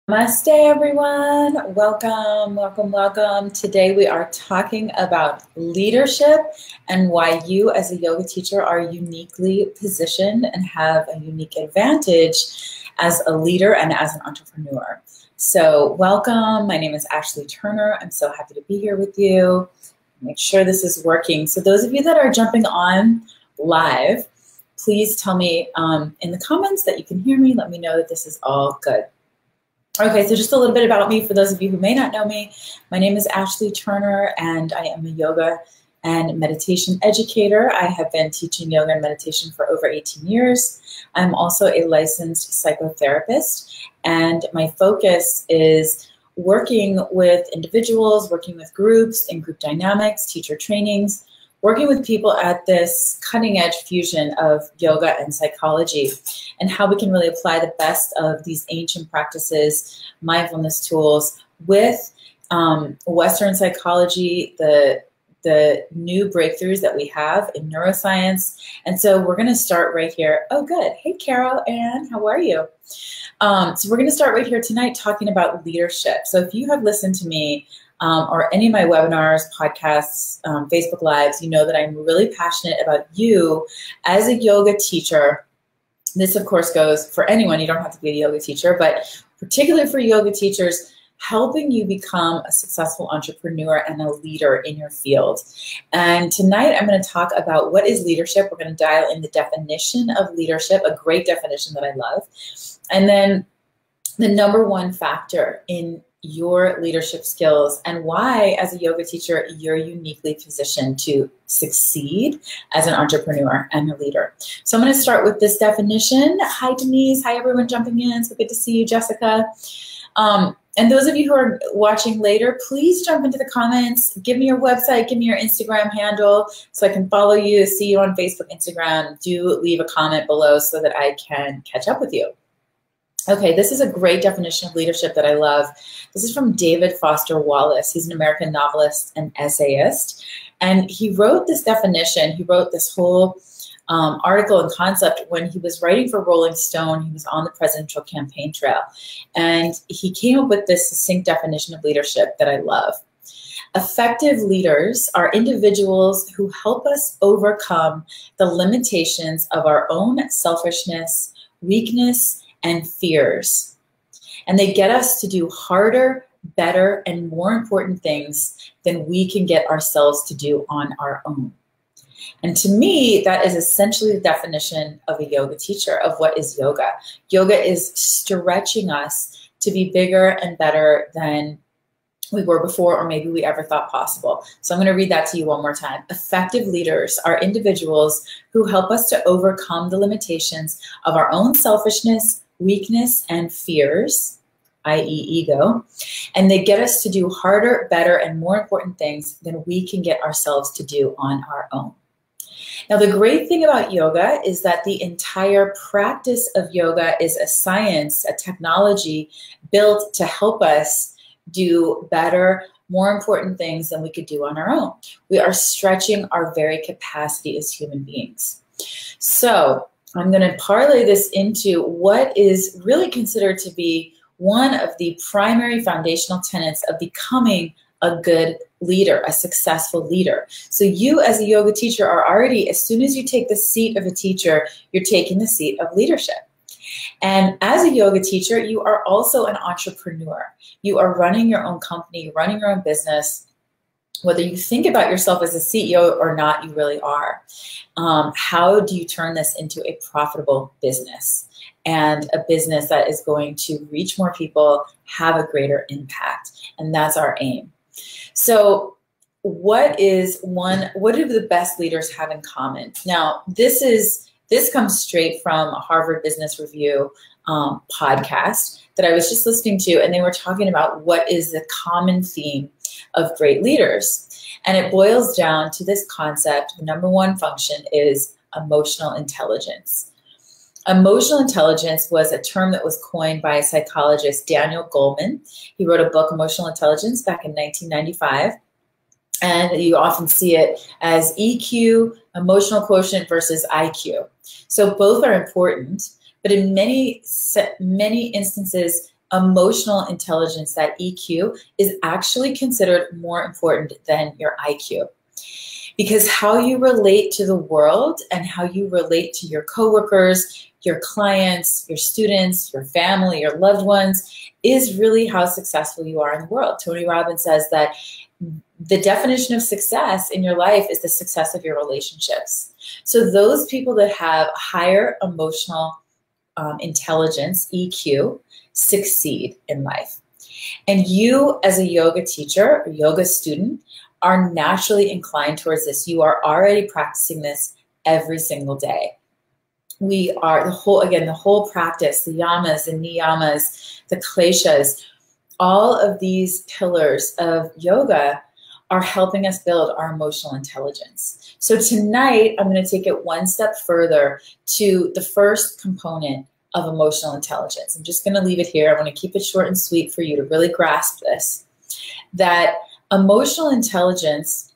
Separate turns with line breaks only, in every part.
Namaste, everyone. Welcome, welcome, welcome. Today we are talking about leadership and why you as a yoga teacher are uniquely positioned and have a unique advantage as a leader and as an entrepreneur. So welcome. My name is Ashley Turner. I'm so happy to be here with you. Make sure this is working. So those of you that are jumping on live, please tell me in the comments that you can hear me. Let me know that this is all good. Okay, so just a little bit about me for those of you who may not know me. My name is Ashley Turner, and I am a yoga and meditation educator. I have been teaching yoga and meditation for over 18 years. I'm also a licensed psychotherapist, and my focus is working with individuals, working with groups in group dynamics, teacher trainings, working with people at this cutting edge fusion of yoga and psychology and how we can really apply the best of these ancient practices, mindfulness tools with Western psychology, the new breakthroughs that we have in neuroscience. And so we're going to start right here. Oh, good. Hey, Carol Ann, how are you? So we're going to start right here tonight talking about leadership. So if you have listened to me or any of my webinars, podcasts, Facebook Lives, you know that I'm really passionate about you as a yoga teacher. This, of course, goes for anyone. You don't have to be a yoga teacher, but particularly for yoga teachers, helping you become a successful entrepreneur and a leader in your field. And tonight I'm going to talk about what is leadership. We're going to dial in the definition of leadership, a great definition that I love. And then the number one factor in your leadership skills and why, as a yoga teacher, you're uniquely positioned to succeed as an entrepreneur and a leader. So I'm going to start with this definition. Hi, Denise. Hi, everyone jumping in. So good to see you, Jessica. And those of you who are watching later, please jump into the comments. Give me your website. Give me your Instagram handle so I can follow you, see you on Facebook, Instagram. Do leave a comment below so that I can catch up with you. Okay, this is a great definition of leadership that I love. This is from David Foster Wallace. He's an American novelist and essayist. And he wrote this definition, he wrote this whole article and concept when he was writing for Rolling Stone. He was on the presidential campaign trail. And he came up with this succinct definition of leadership that I love. Effective leaders are individuals who help us overcome the limitations of our own selfishness, weakness, and fears. And they get us to do harder, better, and more important things than we can get ourselves to do on our own. And to me, that is essentially the definition of a yoga teacher, of what is yoga. Yoga is stretching us to be bigger and better than we were before, or maybe we ever thought possible. So I'm going to read that to you one more time. Effective leaders are individuals who help us to overcome the limitations of our own selfishness, weakness, and fears, i.e. ego, and they get us to do harder, better, and more important things than we can get ourselves to do on our own. Now, the great thing about yoga is that the entire practice of yoga is a science, a technology built to help us do better, more important things than we could do on our own. We are stretching our very capacity as human beings. So I'm going to parlay this into what is really considered to be one of the primary foundational tenets of becoming a good leader, a successful leader. So you as a yoga teacher are already, as soon as you take the seat of a teacher, you're taking the seat of leadership. And as a yoga teacher, you are also an entrepreneur. You are running your own company, running your own business. Whether you think about yourself as a CEO or not, you really are. How do you turn this into a profitable business and a business that is going to reach more people, have a greater impact? And that's our aim. So what do the best leaders have in common? Now, this comes straight from a Harvard Business Review podcast that I was just listening to, and they were talking about what is the common theme of great leaders. And it boils down to this concept. The number one function is emotional intelligence. Emotional intelligence was a term that was coined by psychologist Daniel Goleman. He wrote a book, Emotional Intelligence, back in 1995. And you often see it as EQ, emotional quotient, versus IQ. So both are important, but in many instances, emotional intelligence, that EQ, is actually considered more important than your IQ. Because how you relate to the world and how you relate to your coworkers, your clients, your students, your family, your loved ones is really how successful you are in the world. Tony Robbins says that the definition of success in your life is the success of your relationships. So those people that have higher emotional intelligence, EQ, succeed in life. And you as a yoga teacher or yoga student are naturally inclined towards this. You are already practicing this every single day. We are the whole practice, the yamas and niyamas, the kleshas, all of these pillars of yoga are helping us build our emotional intelligence. So tonight, I'm going to take it one step further to the first component of emotional intelligence. I'm just going to leave it here. I want to keep it short and sweet for you to really grasp this, that emotional intelligence,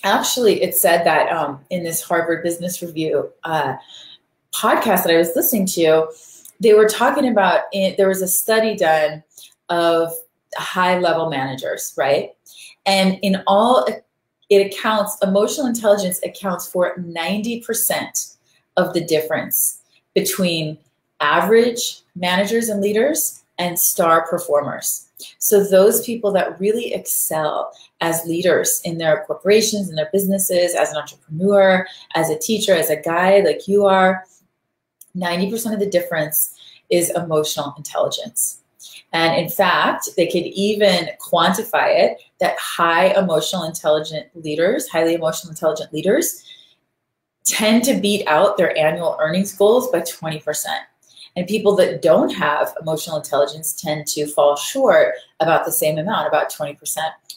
actually, it said that in this Harvard Business Review podcast that I was listening to, they were talking about, there was a study done of high-level managers, right? And in all, emotional intelligence accounts for 90% of the difference between average managers and leaders and star performers. So those people that really excel as leaders in their corporations, in their businesses, as an entrepreneur, as a teacher, as a guide like you are, 90% of the difference is emotional intelligence. And in fact, they could even quantify it that highly emotional intelligent leaders tend to beat out their annual earnings goals by 20%. And people that don't have emotional intelligence tend to fall short about the same amount, about 20%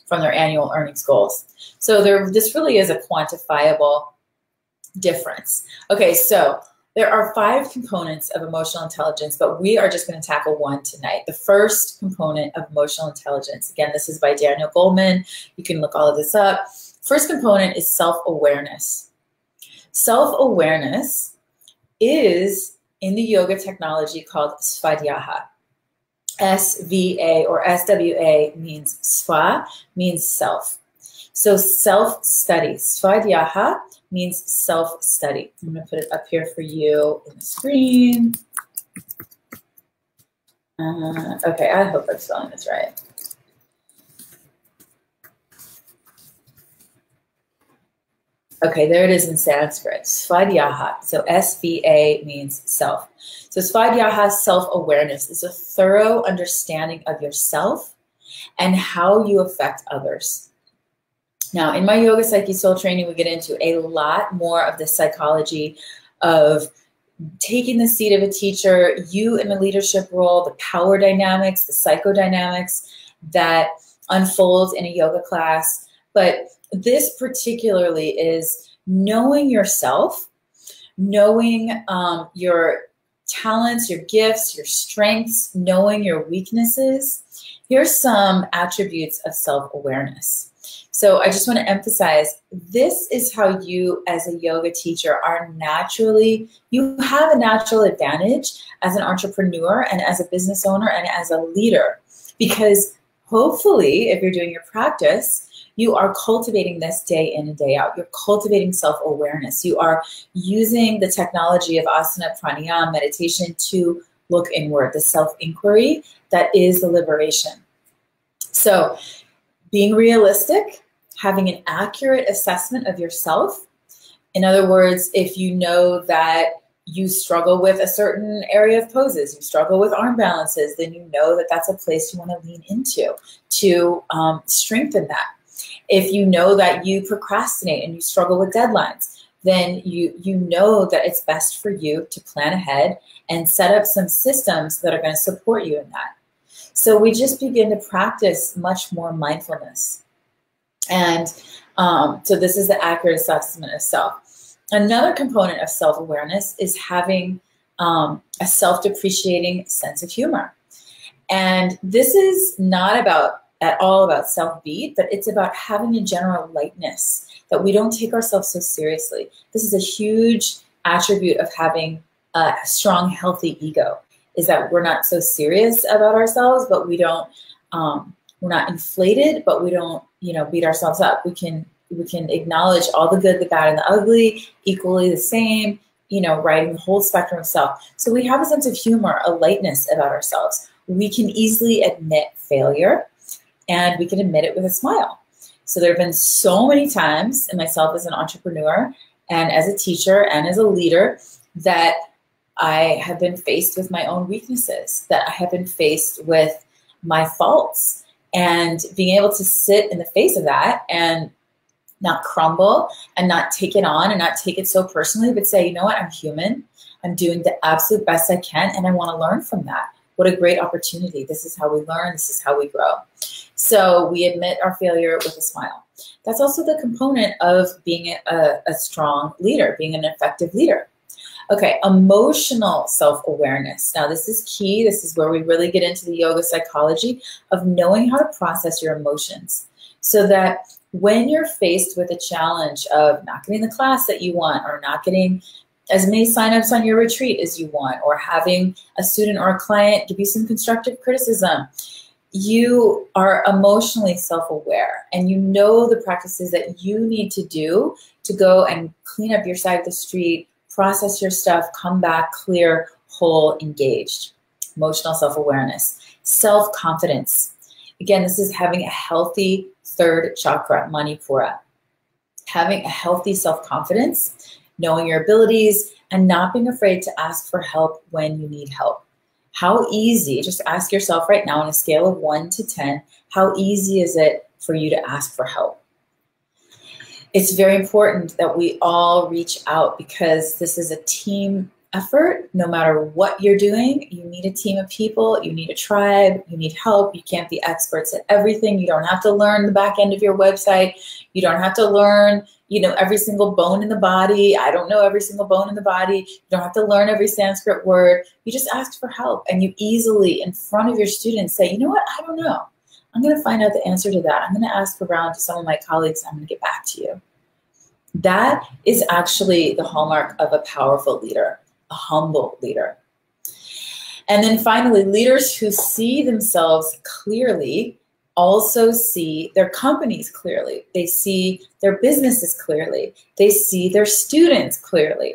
from their annual earnings goals. So this really is a quantifiable difference. Okay, so there are 5 components of emotional intelligence, but we are just going to tackle one tonight. The first component of emotional intelligence, again, this is by Daniel Goleman. You can look all of this up. First component is self-awareness. Self-awareness is in the yoga technology called svadhyaya. S-V-A or S-W-A means sva, means self. So self-study. Svadhyaya means self-study. I'm going to put it up here for you in the screen. Okay, I hope I'm spelling this right. Okay, there it is in Sanskrit. Svadhyaya. So S-V-A means self. So svadhyaya, self-awareness, is a thorough understanding of yourself and how you affect others. Now, in my Yoga Psyche Soul training, we get into a lot more of the psychology of taking the seat of a teacher, you in the leadership role, the power dynamics, the psychodynamics that unfolds in a yoga class. But this particularly is knowing yourself, knowing your talents, your gifts, your strengths, knowing your weaknesses. Here's some attributes of self-awareness. So I just want to emphasize, this is how you as a yoga teacher you have a natural advantage as an entrepreneur and as a business owner and as a leader, because hopefully if you're doing your practice, you are cultivating this day in and day out. You're cultivating self-awareness. You are using the technology of asana, pranayama, meditation to look inward, the self-inquiry that is the liberation. So being realistic, having an accurate assessment of yourself. In other words, if you know that you struggle with a certain area of poses, you struggle with arm balances, then you know that that's a place you want to lean into to strengthen that. If you know that you procrastinate and you struggle with deadlines, then you know that it's best for you to plan ahead and set up some systems that are going to support you in that. So we just begin to practice much more mindfulness. And so this is the accurate assessment of self. Another component of self-awareness is having a self-depreciating sense of humor. And this is not at all about self-beat, but it's about having a general lightness, that we don't take ourselves so seriously. This is a huge attribute of having a strong, healthy ego, is that we're not so serious about ourselves, but we don't, we're not inflated, but we don't, beat ourselves up. We can acknowledge all the good, the bad, and the ugly equally the same, writing the whole spectrum of self. So we have a sense of humor, a lightness about ourselves. We can easily admit failure, and we can admit it with a smile. So there have been so many times in myself as an entrepreneur and as a teacher and as a leader that I have been faced with my own weaknesses, that I have been faced with my faults, and being able to sit in the face of that and not crumble and not take it on and not take it so personally, but say, you know what, I'm human. I'm doing the absolute best I can, and I want to learn from that. What a great opportunity. This is how we learn. This is how we grow. So we admit our failure with a smile. That's also the component of being a strong leader, being an effective leader. Okay, emotional self-awareness. Now this is key. This is where we really get into the yoga psychology of knowing how to process your emotions, so that when you're faced with a challenge of not getting the class that you want, or not getting as many signups on your retreat as you want, or having a student or a client give you some constructive criticism, you are emotionally self-aware, and you know the practices that you need to do to go and clean up your side of the street, process your stuff, come back clear, whole, engaged. Emotional self-awareness. Self-confidence. Again, this is having a healthy third chakra, Manipura. Having a healthy self-confidence, knowing your abilities, and not being afraid to ask for help when you need help. How easy, just ask yourself right now on a scale of 1 to 10, how easy is it for you to ask for help? It's very important that we all reach out, because this is a team effort. No matter what you're doing, you need a team of people, you need a tribe, you need help. You can't be experts at everything. You don't have to learn the back end of your website. You don't have to learn, every single bone in the body. I don't know every single bone in the body. You don't have to learn every Sanskrit word. You just ask for help, and you easily, in front of your students, say, you know what, I don't know. I'm going to find out the answer to that. I'm going to ask around to some of my colleagues. I'm going to get back to you. That is actually the hallmark of a powerful leader, a humble leader. And then finally, leaders who see themselves clearly also see their companies clearly. They see their businesses clearly. They see their students clearly.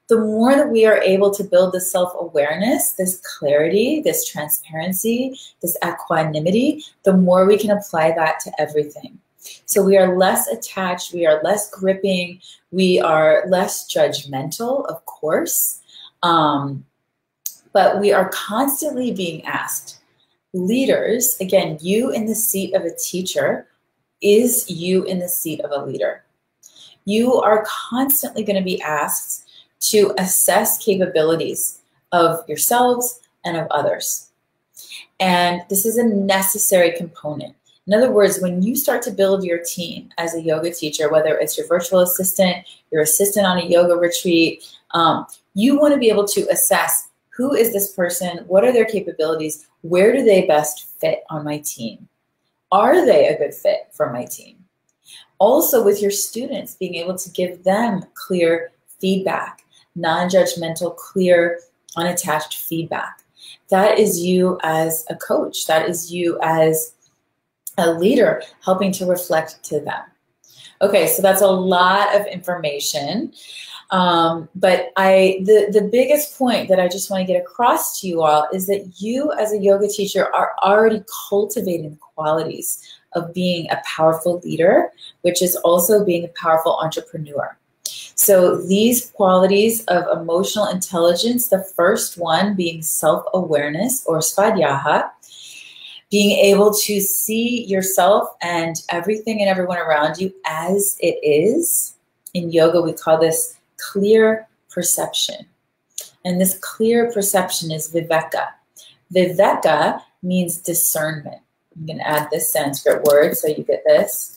The more that we are able to build this self-awareness, this clarity, this transparency, this equanimity, the more we can apply that to everything. So we are less attached, we are less gripping, we are less judgmental, of course, but we are constantly being asked. Leaders, again, you in the seat of a teacher is you in the seat of a leader. You are constantly going to be asked to assess capabilities of yourselves and of others. And this is a necessary component. In other words, when you start to build your team as a yoga teacher, whether it's your virtual assistant, your assistant on a yoga retreat, you want to be able to assess, who is this person? What are their capabilities? Where do they best fit on my team? Are they a good fit for my team? Also with your students, being able to give them clear feedback, non-judgmental, clear, unattached feedback. That is you as a coach. That is you as a leader helping to reflect to them. Okay, so that's a lot of information. But the biggest point that I just want to get across to you all is that you as a yoga teacher are already cultivating the qualities of being a powerful leader, which is also being a powerful entrepreneur. So these qualities of emotional intelligence, the first one being self-awareness or svadhyaya, being able to see yourself and everything and everyone around you as it is. In yoga, we call this clear perception. And this clear perception is viveka. Viveka means discernment. I'm going to add this Sanskrit word so you get this.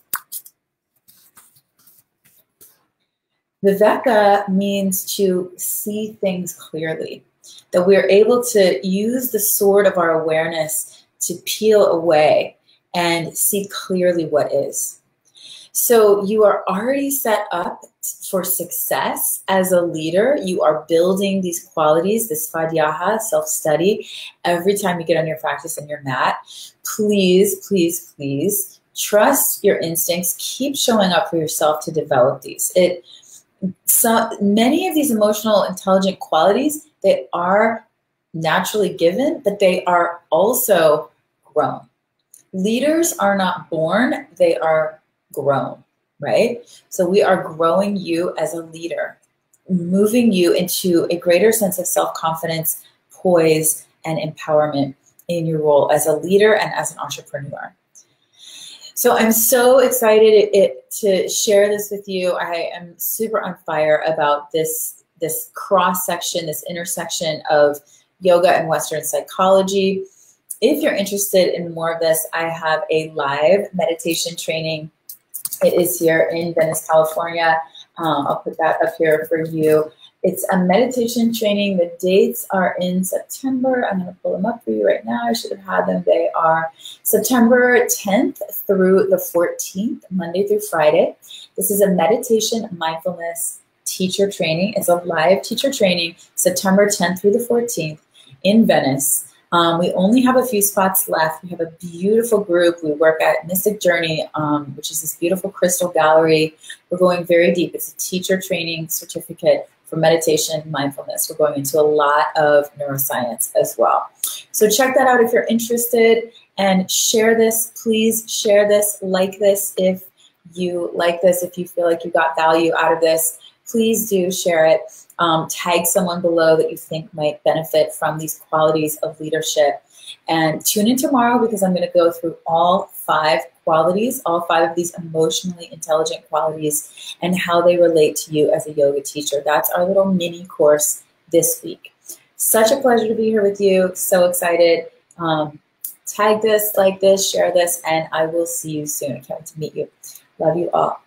Viveka means to see things clearly, that we're able to use the sword of our awareness to peel away and see clearly what is. So you are already set up for success as a leader. You are building these qualities, this svadhyaya, self-study, every time you get on your practice and your mat. Please, please, please trust your instincts. Keep showing up for yourself to develop these. So many of these emotional intelligent qualities, they are naturally given, but they are also grown. Leaders are not born, they are grown, right? So we are growing you as a leader, moving you into a greater sense of self-confidence, poise, and empowerment in your role as a leader and as an entrepreneur. So I'm so excited to share this with you. I am super on fire about this cross-section, this intersection of yoga and Western psychology. If you're interested in more of this, I have a live meditation training. It is here in Venice, California. I'll put that up here for you. It's a meditation training. The dates are in September. I'm going to pull them up for you right now. I should have had them. They are September 10th through the 14th, Monday through Friday. This is a meditation mindfulness teacher training. It's a live teacher training, September 10th through the 14th in Venice. We only have a few spots left. We have a beautiful group. We work at Mystic Journey, which is this beautiful crystal gallery. We're going very deep. It's a teacher training certificate for meditation and mindfulness. We're going into a lot of neuroscience as well. So check that out if you're interested, and share this. Please share this, like this if you like this, if you feel like you got value out of this. Please do share it. Tag someone below that you think might benefit from these qualities of leadership. And tune in tomorrow, because I'm going to go through all 5 qualities, all 5 of these emotionally intelligent qualities, and how they relate to you as a yoga teacher. That's our little mini course this week. Such a pleasure to be here with you. So excited. Tag this, like this, share this, and I will see you soon. I can't wait to meet you. Love you all.